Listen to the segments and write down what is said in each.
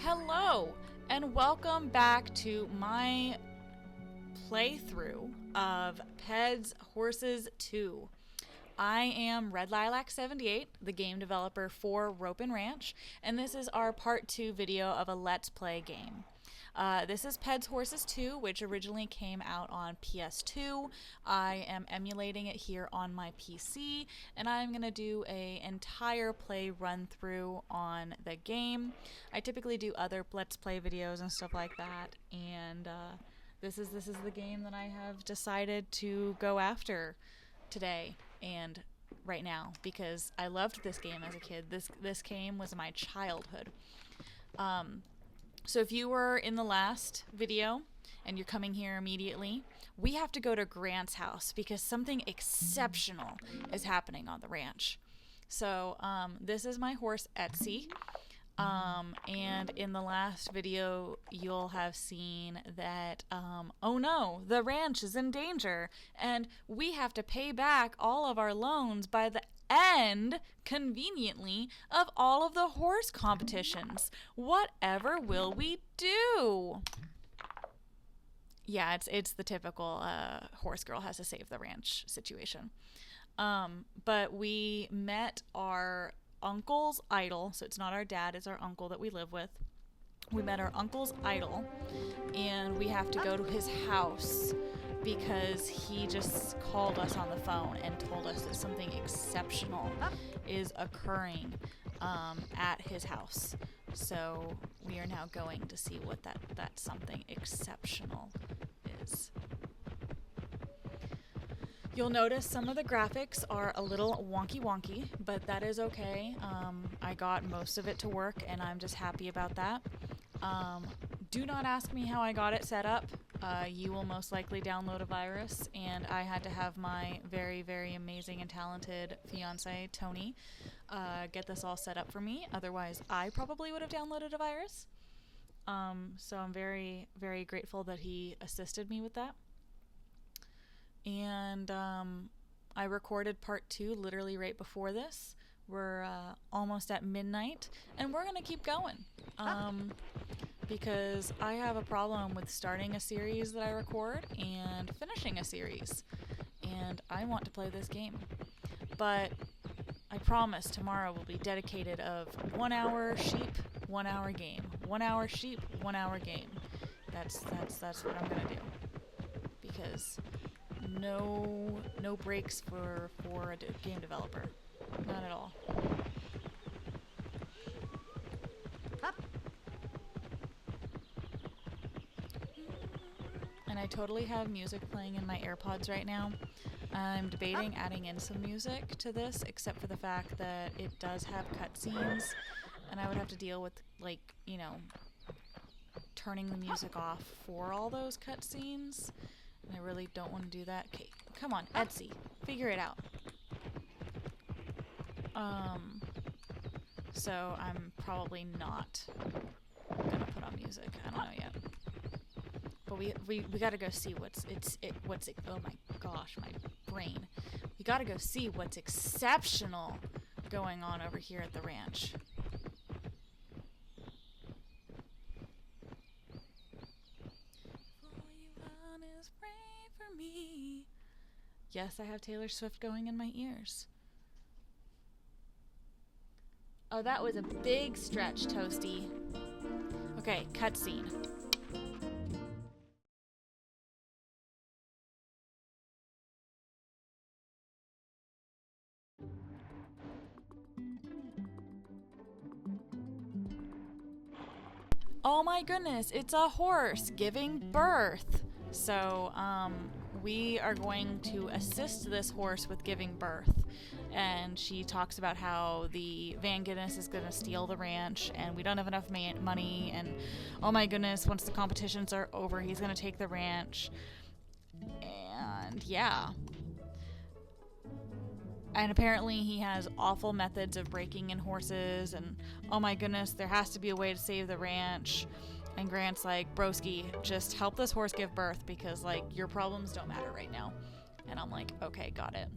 Hello, and welcome back to my playthrough of Petz Horsez 2. I am Red Lilac 78, the game developer for Rope and Ranch, and this is our part 2 video of a Let's Play game. This is Petz Horsez 2, which originally came out on PS2. I am emulating it here on my PC, and I'm going to do an entire play run through on the game. I typically do other Let's Play videos and stuff like that, and this is the game that I have decided to go after today and right now, because I loved this game as a kid. This game was my childhood. So if you were in the last video and you're coming here immediately, we have to go to Grant's house because something exceptional is happening on the ranch. So this is my horse Etsi, and in the last video you'll have seen that oh no, the ranch is in danger and we have to pay back all of our loans by the end, conveniently, of all of the horse competitions. Whatever will we do? Yeah, it's the typical horse girl has to save the ranch situation. But we met our uncle's idol, so it's not our dad, it's our uncle that we live with. We met our uncle's idol, and we have to go to his house because he just called us on the phone and told us that something exceptional is occurring at his house. So we are now going to see what that something exceptional is. You'll notice some of the graphics are a little wonky, but that is okay. I got most of it to work, and I'm just happy about that. Do not ask me how I got it set up. You will most likely download a virus, and I had to have my very, very amazing and talented fiance, Tony, get this all set up for me. Otherwise, I probably would have downloaded a virus. So I'm very, very grateful that he assisted me with that. And I recorded part 2 literally right before this. We're almost at midnight, and we're going to keep going. Because I have a problem with starting a series that I record and finishing a series. And I want to play this game. But I promise tomorrow will be dedicated of 1 hour sheep, 1 hour game. 1 hour sheep, 1 hour game. That's what I'm going to do. Because no breaks for a game developer. Not at all. And I totally have music playing in my AirPods right now. I'm debating adding in some music to this, except for the fact that it does have cutscenes, and I would have to deal with, like, you know, turning the music off for all those cutscenes, and I really don't want to do that. Okay, come on, Etsi, figure it out. So I'm probably not gonna put on music. I don't know yet. But we gotta go see oh my gosh, my brain. We gotta go see what's exceptional going on over here at the ranch. All you want is pray for me. Yes, I have Taylor Swift going in my ears. Oh, that was a big stretch, Toasty. Okay, cutscene. Oh my goodness, it's a horse giving birth. So, we are going to assist this horse with giving birth. And she talks about how the Van Guiness is going to steal the ranch, and we don't have enough money, and oh my goodness, once the competitions are over, he's going to take the ranch. And yeah. And apparently he has awful methods of breaking in horses, and oh my goodness, there has to be a way to save the ranch. And Grant's like, broski, just help this horse give birth, because, like, your problems don't matter right now. And I'm like, okay, got it.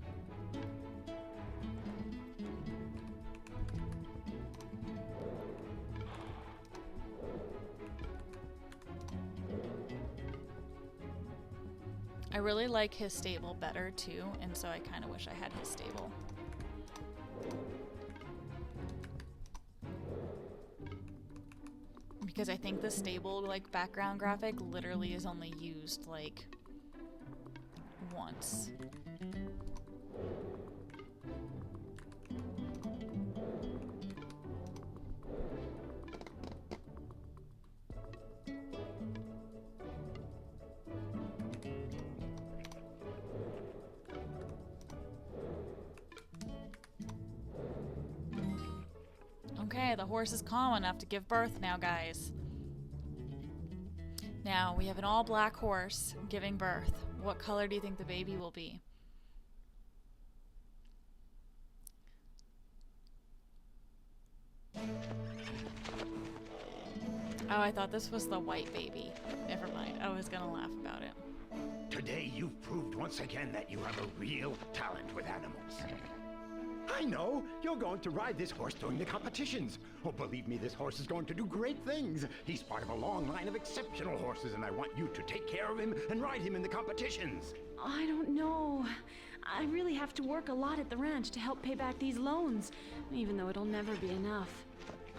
I really like his stable better too, and so I kind of wish I had his stable. Because I think the stable like background graphic literally is only used like once. Okay, the horse is calm enough to give birth now, guys. Now, we have an all-black horse giving birth. What color do you think the baby will be? Oh, I thought this was the white baby. Never mind. I was gonna laugh about it. Today you've proved once again that you have a real talent with animals. I know! You're going to ride this horse during the competitions. Oh, believe me, this horse is going to do great things. He's part of a long line of exceptional horses, and I want you to take care of him and ride him in the competitions. I don't know. I really have to work a lot at the ranch to help pay back these loans, even though it'll never be enough.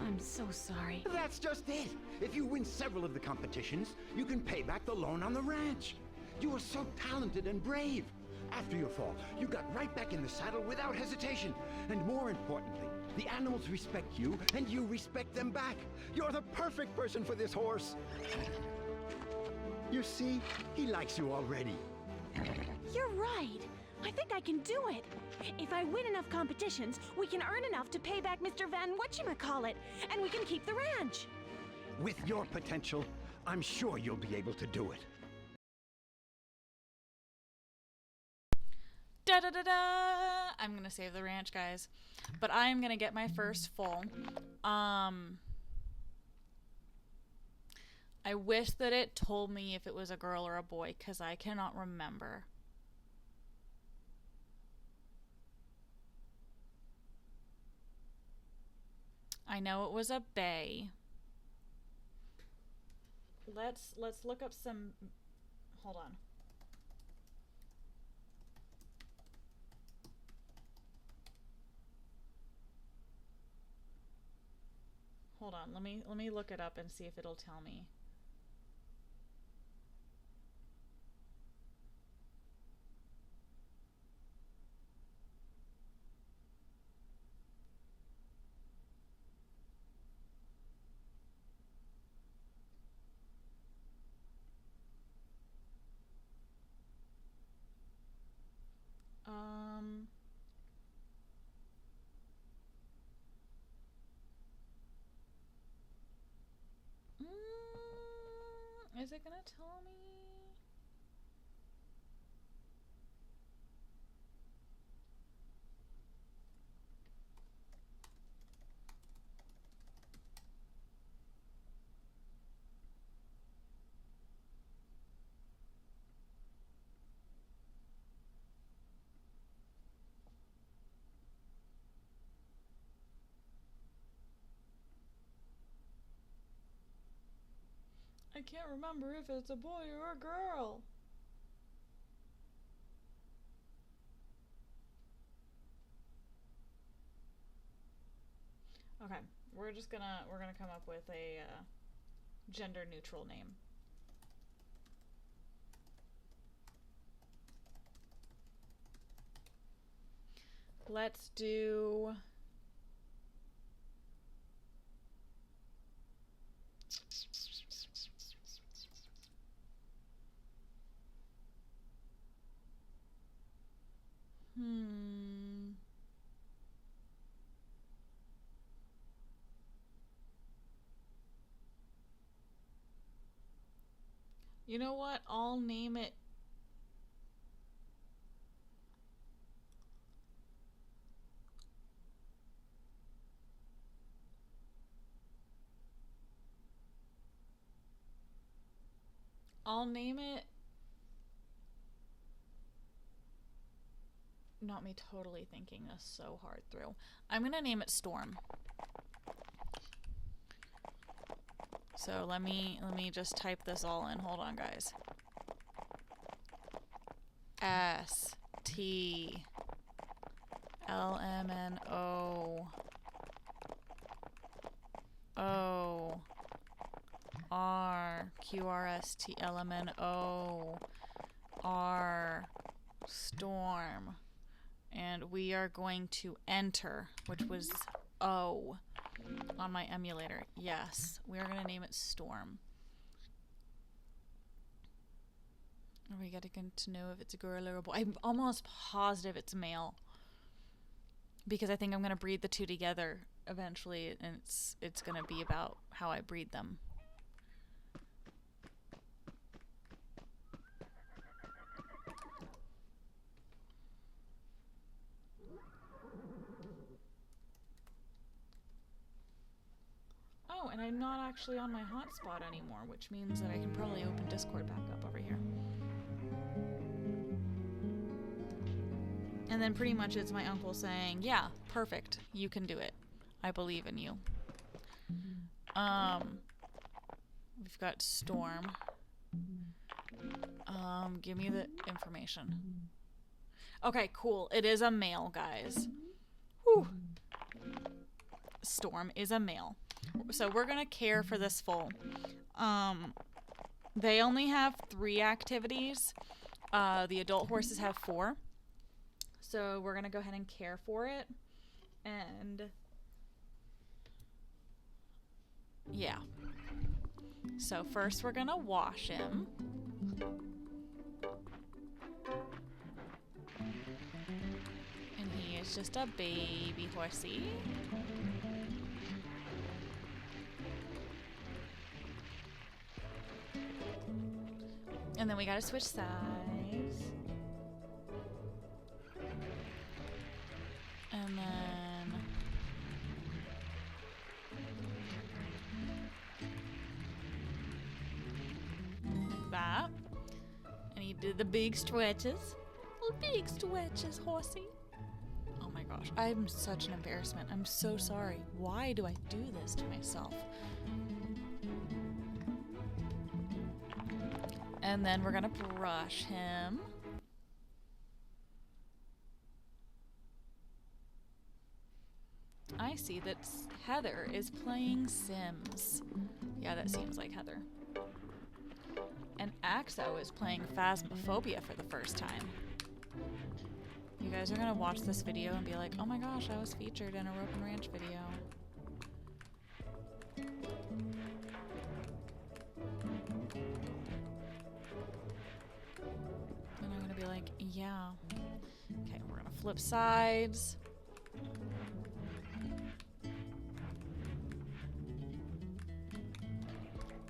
I'm so sorry. That's just it. If you win several of the competitions, you can pay back the loan on the ranch. You are so talented and brave. After your fall, you got right back in the saddle without hesitation. And more importantly, the animals respect you, and you respect them back. You're the perfect person for this horse. You see, he likes you already. You're right. I think I can do it. If I win enough competitions, we can earn enough to pay back Mr. Van Whatchamacallit, and we can keep the ranch. With your potential, I'm sure you'll be able to do it. Da-da-da-da! I'm gonna save the ranch, guys. But I'm gonna get my first foal. I wish that it told me if it was a girl or a boy, because I cannot remember. I know it was a bay. Let's look up some... Hold on. Hold on, let me look it up and see if it'll tell me. Is it gonna tell me? I can't remember if it's a boy or a girl. Okay, we're gonna come up with a gender neutral name. Let's do You know what? I'll name it. Not me totally thinking this so hard through. I'm gonna name it Storm. So let me just type this all in. Hold on, guys. QRSTLMNOR Storm. And we are going to enter, which was O on my emulator. Yes, we are going to name it Storm. We got to get to know if it's a girl or a boy. I'm almost positive it's male, because I think I'm going to breed the two together eventually, and it's going to be about how I breed them. Oh, and I'm not actually on my hotspot anymore, which means that I can probably open Discord back up over here. And then pretty much it's my uncle saying, yeah, perfect, you can do it. I believe in you. We've got Storm. Give me the information. Okay, cool. It is a male, guys. Whew. Storm is a male. So we're gonna care for this foal. They only have 3 activities. The adult horses have 4. So we're gonna go ahead and care for it. And yeah. So first we're gonna wash him. And he is just a baby horsey. And then we gotta switch sides. And then that. And he did the big stretches. Big stretches, horsey. Oh my gosh, I'm such an embarrassment. I'm so sorry. Why do I do this to myself? And then we're gonna brush him. I see that Heather is playing Sims. Yeah, that seems like Heather. And Axo is playing Phasmophobia for the first time. You guys are gonna watch this video and be like, oh my gosh, I was featured in a Rope and Ranch video. And I'm gonna be like, yeah. Okay, we're gonna flip sides.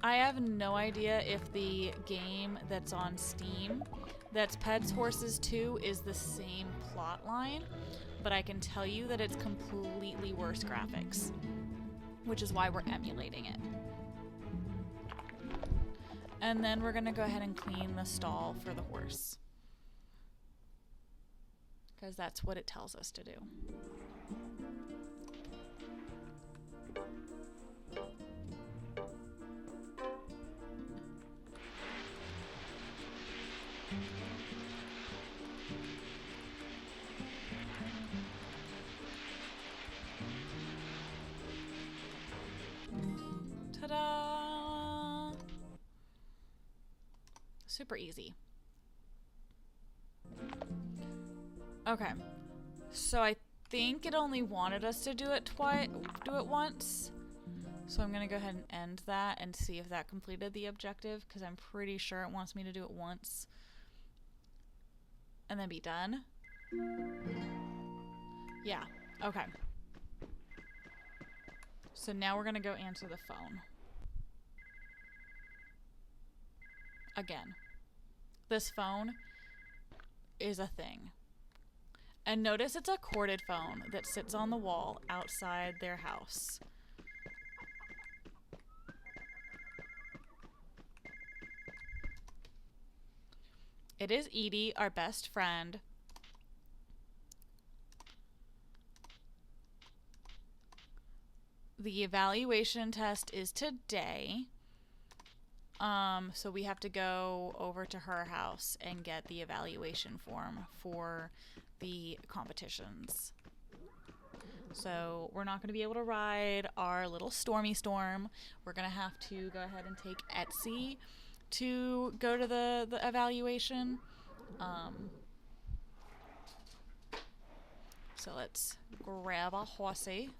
I have no idea if the game that's on Steam, that's Petz Horsez 2, is the same plot line, but I can tell you that it's completely worse graphics, which is why we're emulating it. And then we're gonna go ahead and clean the stall for the horse, because that's what it tells us to do. Ta-da! Super easy. Okay, so I think it only wanted us to do it once. So I'm gonna go ahead and end that and see if that completed the objective, because I'm pretty sure it wants me to do it once and then be done. Yeah, okay. So now we're gonna go answer the phone. Again, this phone is a thing. And notice it's a corded phone that sits on the wall outside their house. It is Edie, our best friend. The evaluation test is today. So we have to go over to her house and get the evaluation form for the competitions. So we're not going to be able to ride our little Stormy Storm. We're going to have to go ahead and take Etsi to go to the evaluation. So let's grab a horsey.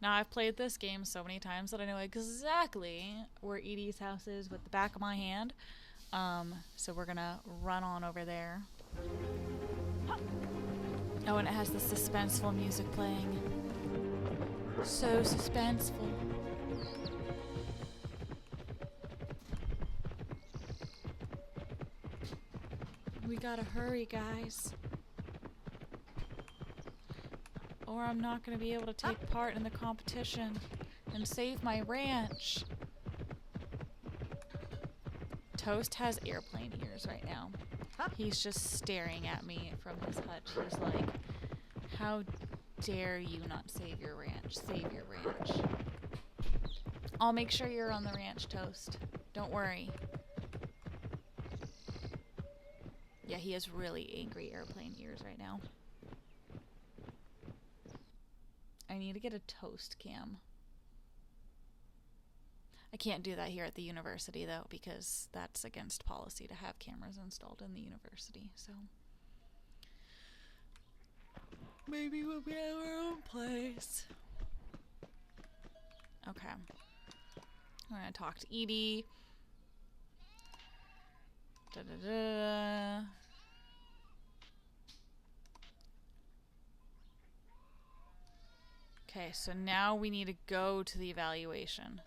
Now, I've played this game so many times that I know exactly where Edie's house is with the back of my hand. So we're gonna run on over there. Oh, and it has the suspenseful music playing. So suspenseful. We gotta hurry, guys. Or I'm not going to be able to take part in the competition and save my ranch. Toast has airplane ears right now. He's just staring at me from his hutch. He's like, how dare you not save your ranch? Save your ranch. I'll make sure you're on the ranch, Toast. Don't worry. Yeah, he has really angry airplane ears right now. I need to get a Toast cam. I can't do that here at the university, though, because that's against policy to have cameras installed in the university, so maybe we'll be at our own place. Okay. I'm gonna talk to Edie. Da-da-da. Okay, so now we need to go to the evaluation.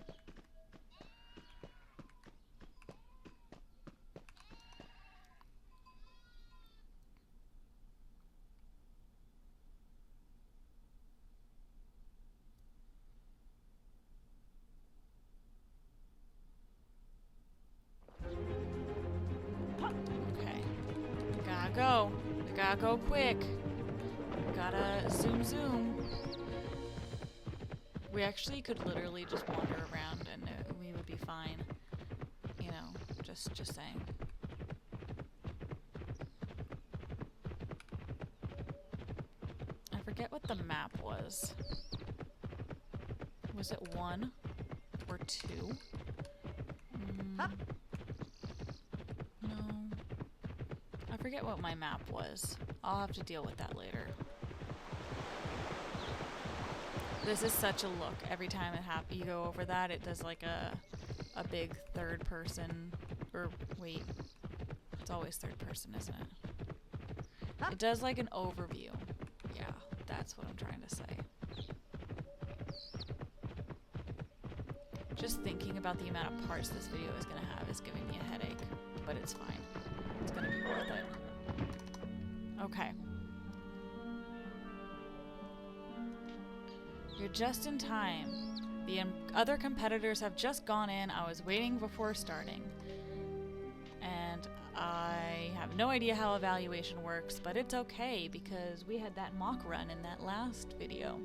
Okay. Gotta go. We gotta go quick. Gotta zoom zoom. We actually could literally just wander around and we would be fine. You know, just saying. I forget what the map was. Was it 1 or 2? No. I forget what my map was. I'll have to deal with that later. This is such a look. Every time you go over that, it does like a big third person, or wait, it's always third person, isn't it? It does like an overview. Yeah, that's what I'm trying to say. Just thinking about the amount of parts this video is gonna have is giving me a headache, but it's fine. It's gonna be worth it. Okay. You're just in time. The other competitors have just gone in. I was waiting before starting. And I have no idea how evaluation works, but it's okay because we had that mock run in that last video.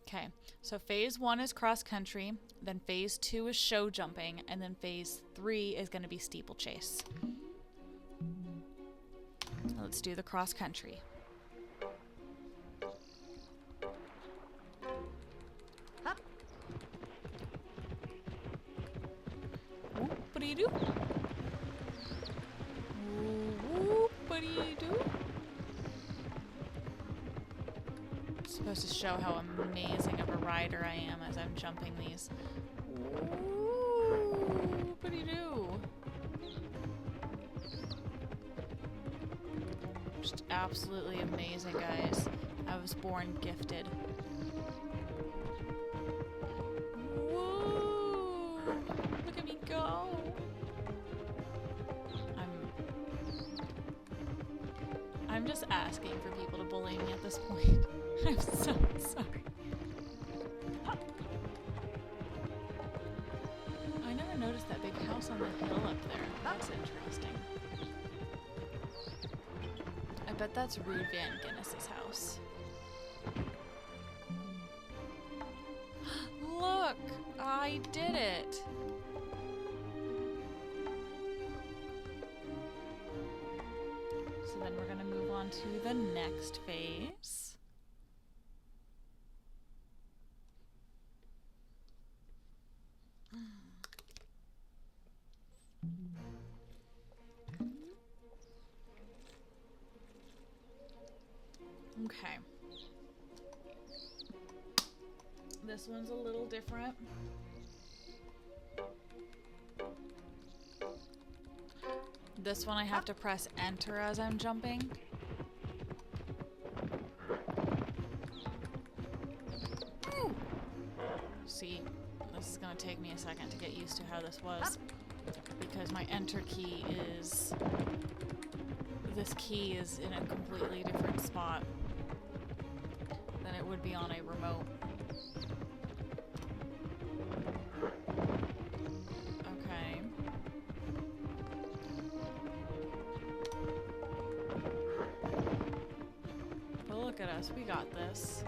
Okay, so phase 1 is cross country, then phase 2 is show jumping, and then phase 3 is going to be steeplechase. Let's do the cross country. Whoop-a-dee-doo. Whoop-a-dee-doo. Supposed to show how amazing of a rider I am as I'm jumping these. Whoop-a-dee-doo. Just absolutely amazing, guys. I was born gifted. Woo! Look at me go! I'm just asking for people to bully me at this point. I'm so sorry. I never noticed that big house on the hill up there. That's interesting. I bet that's Rud Van Guiness' house. Look! I did it! So then we're gonna move on to the next phase. Okay. This one's a little different. This one I have to press enter as I'm jumping. Woo! See, this is gonna take me a second to get used to how this was, because my enter key is... This key is in a completely different spot than it would be on a remote. Okay. But look at us, we got this.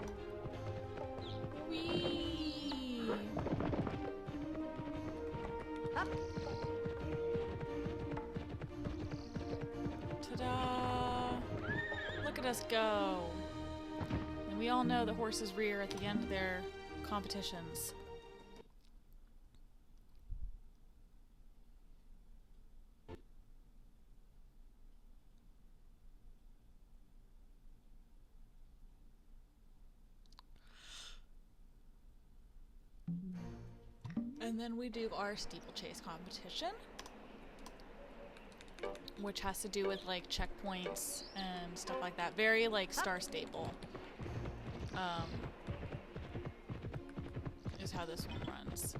Whee! Up. Ta-da! Look at us go! And we all know that horses rear at the end of their competitions. And then we do our steeplechase competition, which has to do with like checkpoints and stuff like that. Very like Star Staple is how this one runs.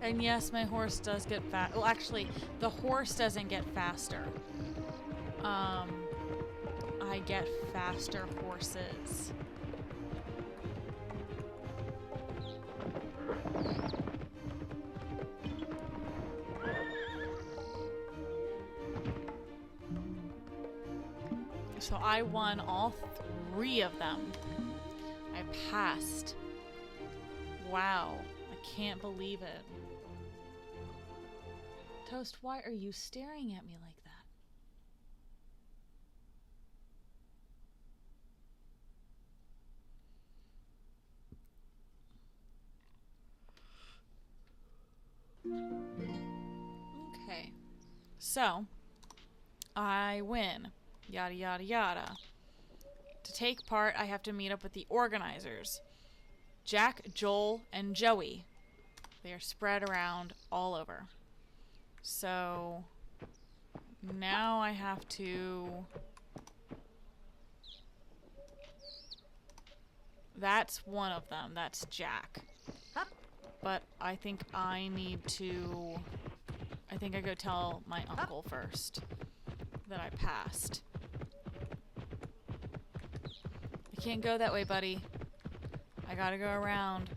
And yes, my horse does get fast. Well, actually, the horse doesn't get faster. I get faster horses. So I won all 3 of them. I passed. Wow. I can't believe it. Toast, why are you staring at me like that? Okay. So, I win. Yada, yada, yada. To take part, I have to meet up with the organizers. Jack, Joel, and Joey. They are spread around all over. So now I have to... That's one of them. That's Jack. But I think I need to... I think I go tell my uncle first that I passed. I can't go that way, buddy. I gotta go around.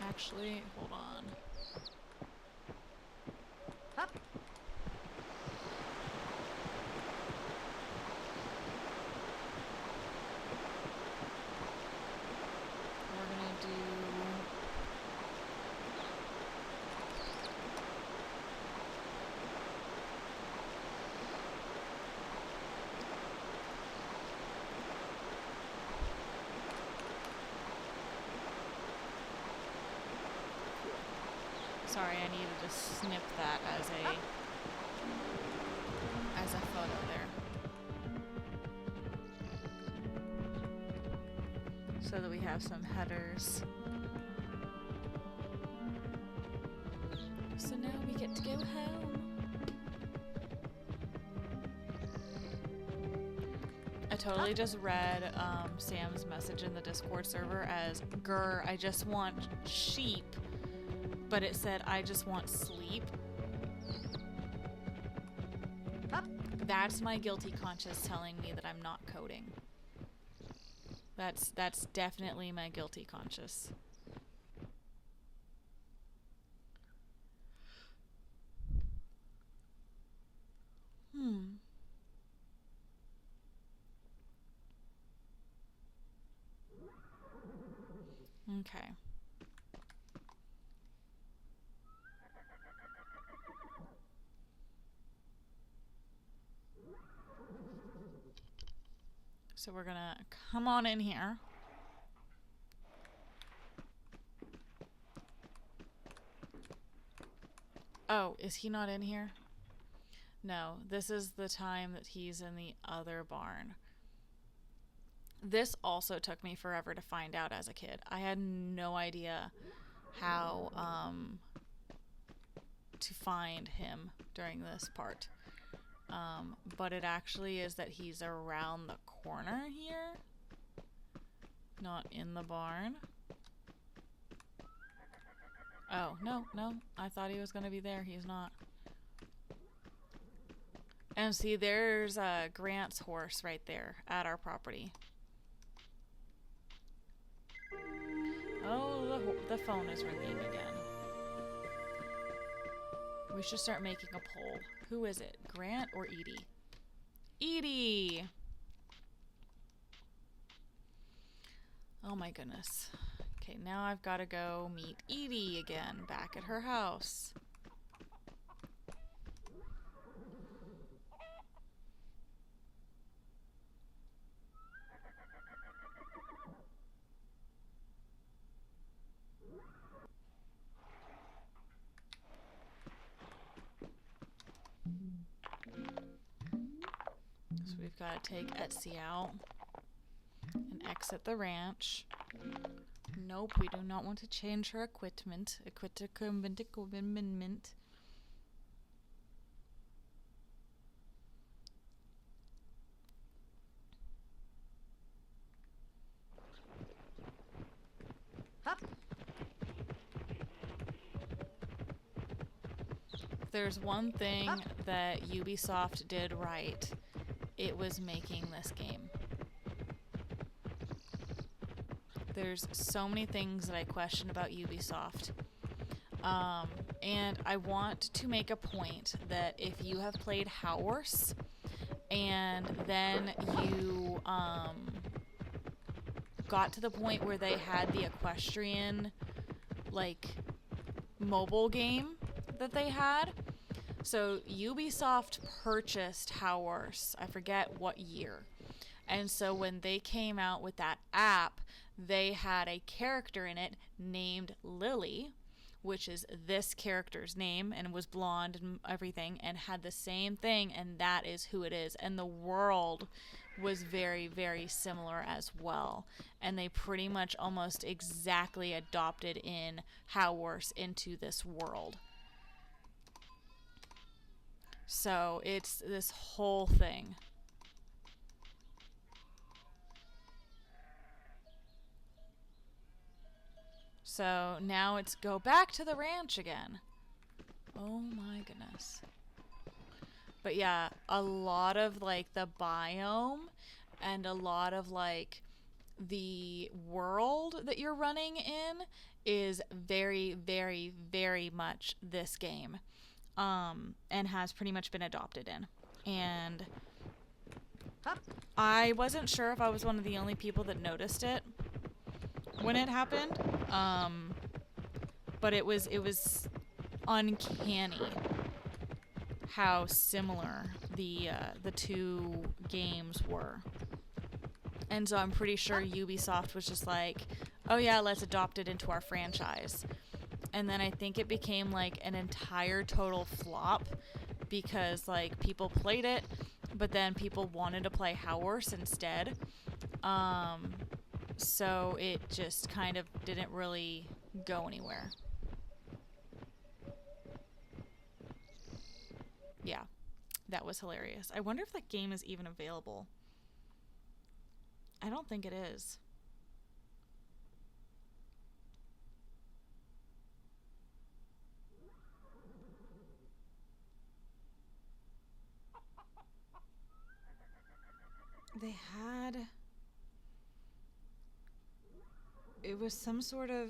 Actually, hold on. Up. We're gonna do... just snip that as a photo there. So that we have some headers. So now we get to go home. I totally just read Sam's message in the Discord server as, "Grr, I just want sheep," but it said, "I just want sleep." That's my guilty conscience telling me that I'm not coding. That's definitely my guilty conscience. Okay. So we're gonna come on in here. Oh, is he not in here? No, this is the time that he's in the other barn. This also took me forever to find out as a kid. I had no idea how to find him during this part. But it actually is that he's around the corner here, not in the barn. Oh, no, I thought he was going to be there. He's not. And see, there's Grant's horse right there at our property. Oh, the phone is ringing again. We should start making a poll. Who is it, Grant or Edie? Edie! Oh my goodness. Okay, now I've got to go meet Edie again, back at her house. So we've got to take Etsi out and exit the ranch. Nope, we do not want to change her equipment. Equipment. If there's one thing that Ubisoft did right, it was making this game. There's so many things that I question about Ubisoft. And I want to make a point that if you have played Horse and then you got to the point where they had the equestrian like mobile game that they had. So Ubisoft purchased Horse, I forget what year. And so when they came out with that app, they had a character in it named Lily, which is this character's name, and was blonde and everything, and had the same thing, and that is who it is. And the world was very, very similar as well. And they pretty much almost exactly adopted in Horse into this world. So it's this whole thing. So now it's go back to the ranch again. Oh my goodness. But yeah, a lot of like the biome and a lot of like the world that you're running in is very, very, very much this game. And has pretty much been adopted in. And I wasn't sure if I was one of the only people that noticed it when it happened. But it was uncanny how similar the two games were. And so I'm pretty sure Ubisoft was just like, oh yeah, let's adopt it into our franchise. And then I think it became like an entire total flop because like people played it, but then people wanted to play Horse instead. So it just kind of didn't really go anywhere. Yeah, that was hilarious. I wonder if that game is even available. I don't think it is. They had... It was some sort of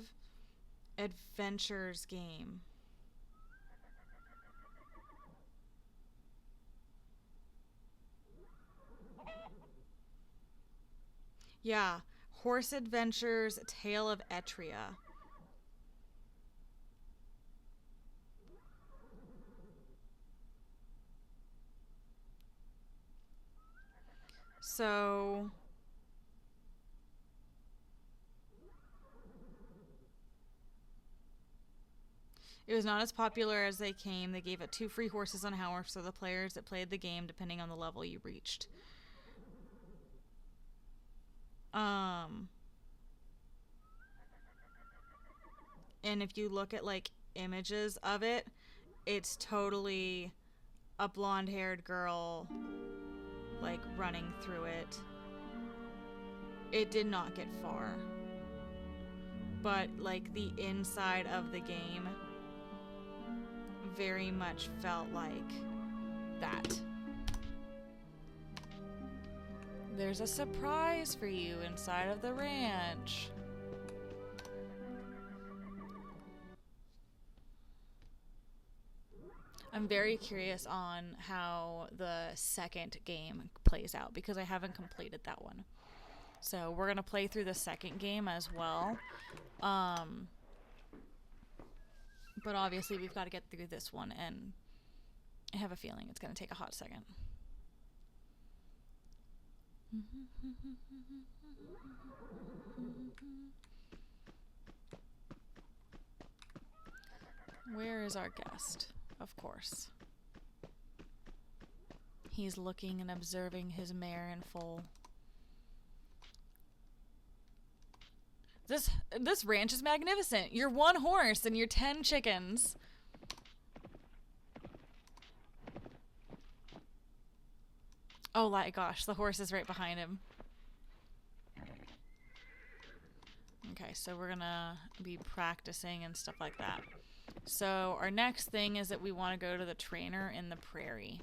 adventures game. Yeah, Horse Adventures, Tale of Etria. So... It was not as popular as they came. They gave it 2 free horses on Horse for the players that played the game, depending on the level you reached. And if you look at like images of it, it's totally a blonde-haired girl like running through it. It did not get far. But like the inside of the game very much felt like that. There's a surprise for you inside of the ranch. I'm very curious on how the second game plays out because I haven't completed that one. So we're going to play through the second game as well. But obviously we've got to get through this one, and I have a feeling it's going to take a hot second. Where is our guest? Of course. He's looking and observing his mare and foal. This ranch is magnificent. You're 1 horse and you're 10 chickens. Oh my gosh, the horse is right behind him. Okay, so we're gonna be practicing and stuff like that. So our next thing is that we want to go to the trainer in the prairie.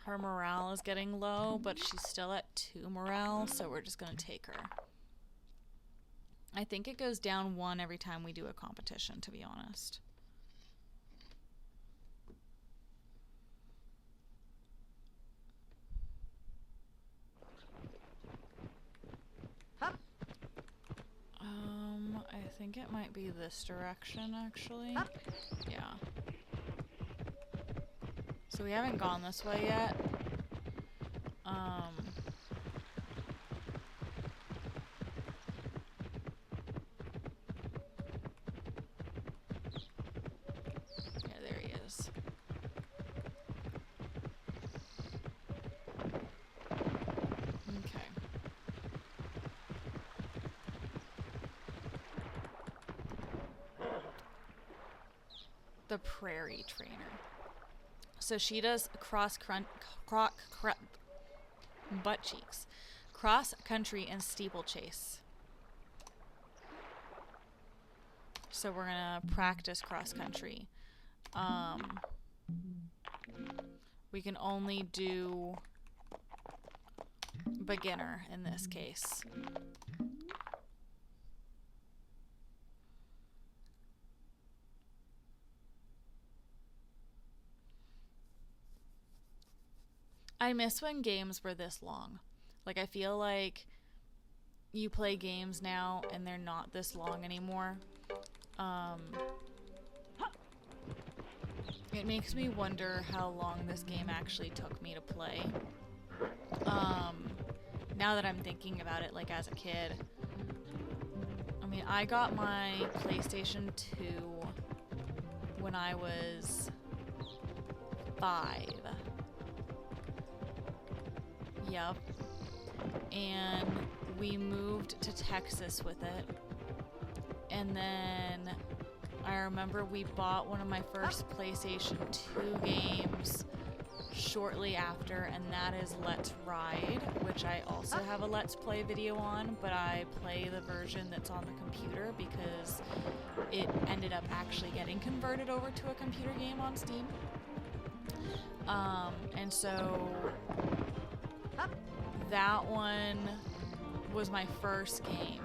Her morale is getting low, but she's still at 2 morale, so we're just going to take her. I think it goes down 1 every time we do a competition, to be honest. I think it might be this direction, actually. Yeah. So we haven't gone this way yet. Yeah, there he is. Okay. The prairie trainer. So she does butt cheeks, cross country and steeplechase. So we're gonna practice cross country. We can only do beginner in this case. I miss when games were this long. Like, I feel like you play games now and they're not this long anymore. It makes me wonder how long this game actually took me to play. Now that I'm thinking about it, like, as a kid. I mean, I got my PlayStation 2 when I was 5. Yep. And we moved to Texas with it. And then I remember we bought one of my first PlayStation 2 games shortly after, and that is Let's Ride, which I also have a Let's Play video on, but I play the version that's on the computer because it ended up actually getting converted over to a computer game on Steam. And so that one was my first game,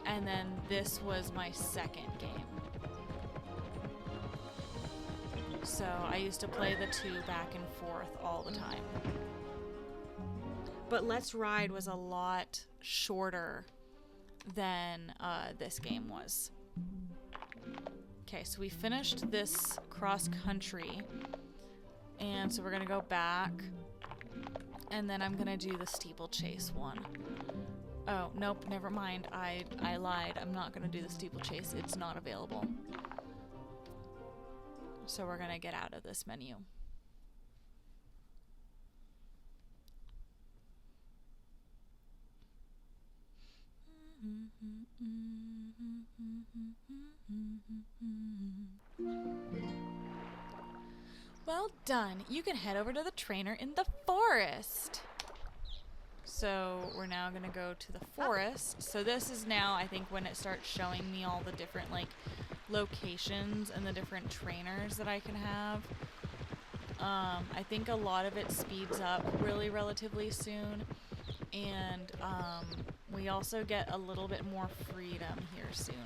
and then this was my second game. So I used to play the two back and forth all the time. But Let's Ride was a lot shorter than this game was. Okay, so we finished this cross country, and so we're gonna go back, and then I'm gonna do the steeplechase one. Oh, nope, never mind. I lied. I'm not gonna do the steeplechase. It's not available. So we're gonna get out of this menu. Well done. You can head over to the trainer in the forest. So we're now gonna go to the forest. So this is now, I think, when it starts showing me all the different, like, locations and the different trainers that I can have. I think a lot of it speeds up really relatively soon, and we also get a little bit more freedom here soon,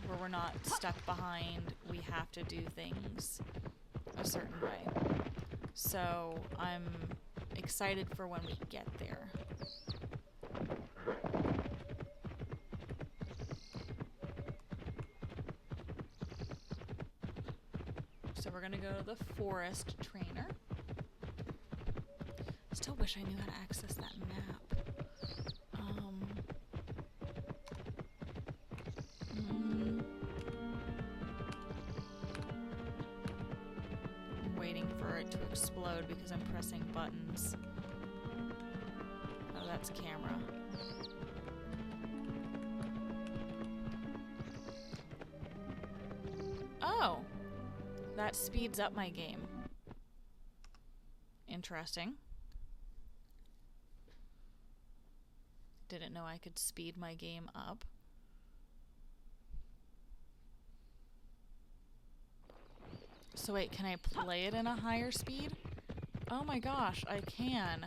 where we're not stuck behind. We have to do things a certain way. So I'm excited for when we get there. So we're gonna go to the forest trainer. Still wish I knew how to access that map. I'm waiting for it to explode because I'm pressing buttons. Oh, that's camera. Oh! That speeds up my game. Interesting. Didn't know I could speed my game up. So wait, can I play it in a higher speed? Oh my gosh, I can.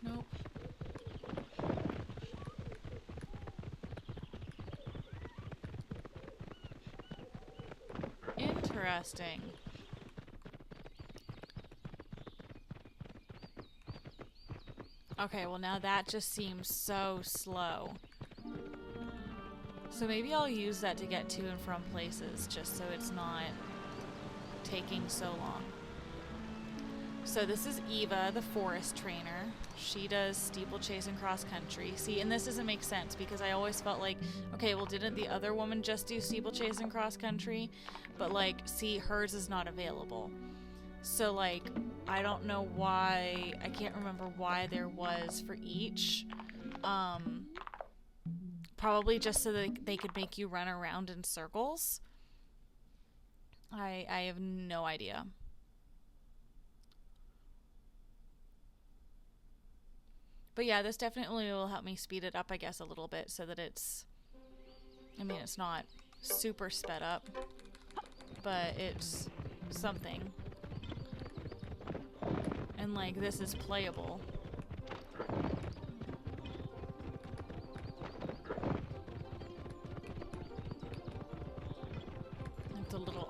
Nope. Interesting. Okay, well now that just seems so slow. So maybe I'll use that to get to and from places, just so it's not taking so long. So this is Eva, the forest trainer. She does steeplechase and cross country. See, and this doesn't make sense because I always felt like, okay, well, didn't the other woman just do steeplechase and cross country? But, like, see, hers is not available. So, like, I don't know why, I can't remember why there was for each. Probably just so that they could make you run around in circles. I have no idea. But yeah, this definitely will help me speed it up, I guess, a little bit so that it's, I mean, it's not super sped up, but it's something. And, like, this is playable.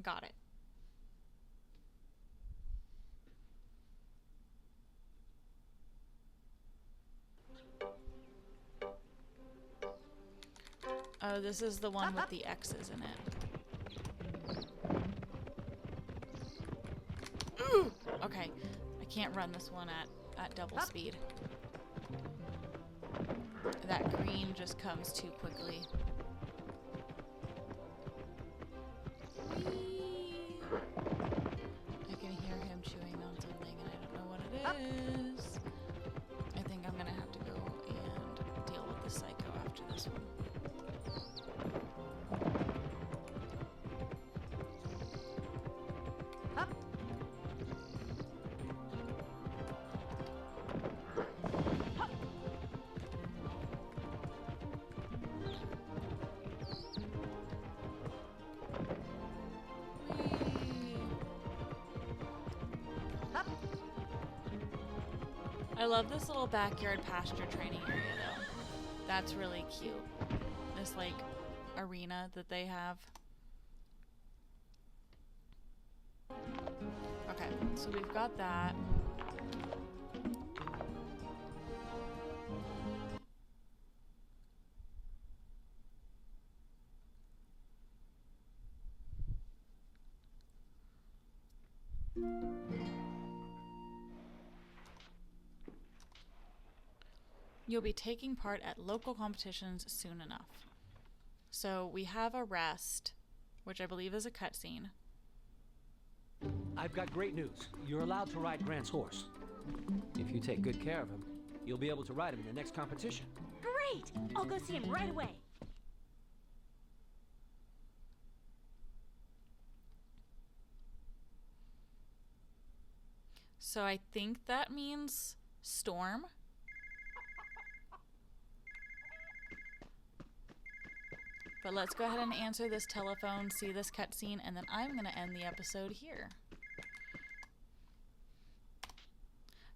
I got it. Oh, this is the one with the X's in it. Ooh! Okay, I can't run this one at double speed. That green just comes too quickly. Whee! I can hear him chewing on something and I don't know what it is. I think I'm gonna have to go and deal with the psycho after this one. I love this little backyard pasture training area though. That's really cute. This like arena that they have. Okay, so we've got that. You'll be taking part at local competitions soon enough. So we have a rest, which I believe is a cutscene. I've got great news. You're allowed to ride Grant's horse. If you take good care of him, you'll be able to ride him in the next competition. Great! I'll go see him right away. So I think that means Storm. But let's go ahead and answer this telephone, see this cutscene, and then I'm going to end the episode here.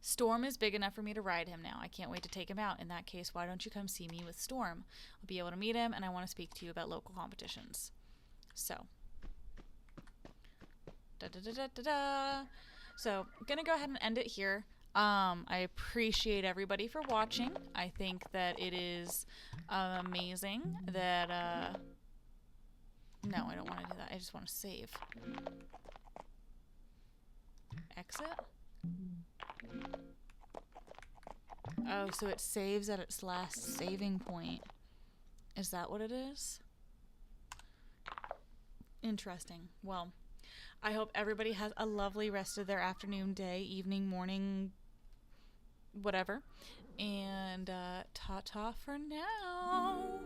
Storm is big enough for me to ride him now. I can't wait to take him out. In that case, why don't you come see me with Storm? I'll be able to meet him, and I want to speak to you about local competitions. So. So, I'm going to go ahead and end it here. I appreciate everybody for watching. I think that it is amazing that, no, I don't want to do that. I just want to save. Exit? Oh, so it saves at its last saving point. Is that what it is? Interesting. Well, I hope everybody has a lovely rest of their afternoon, day, evening, morning, whatever. And ta-ta for now.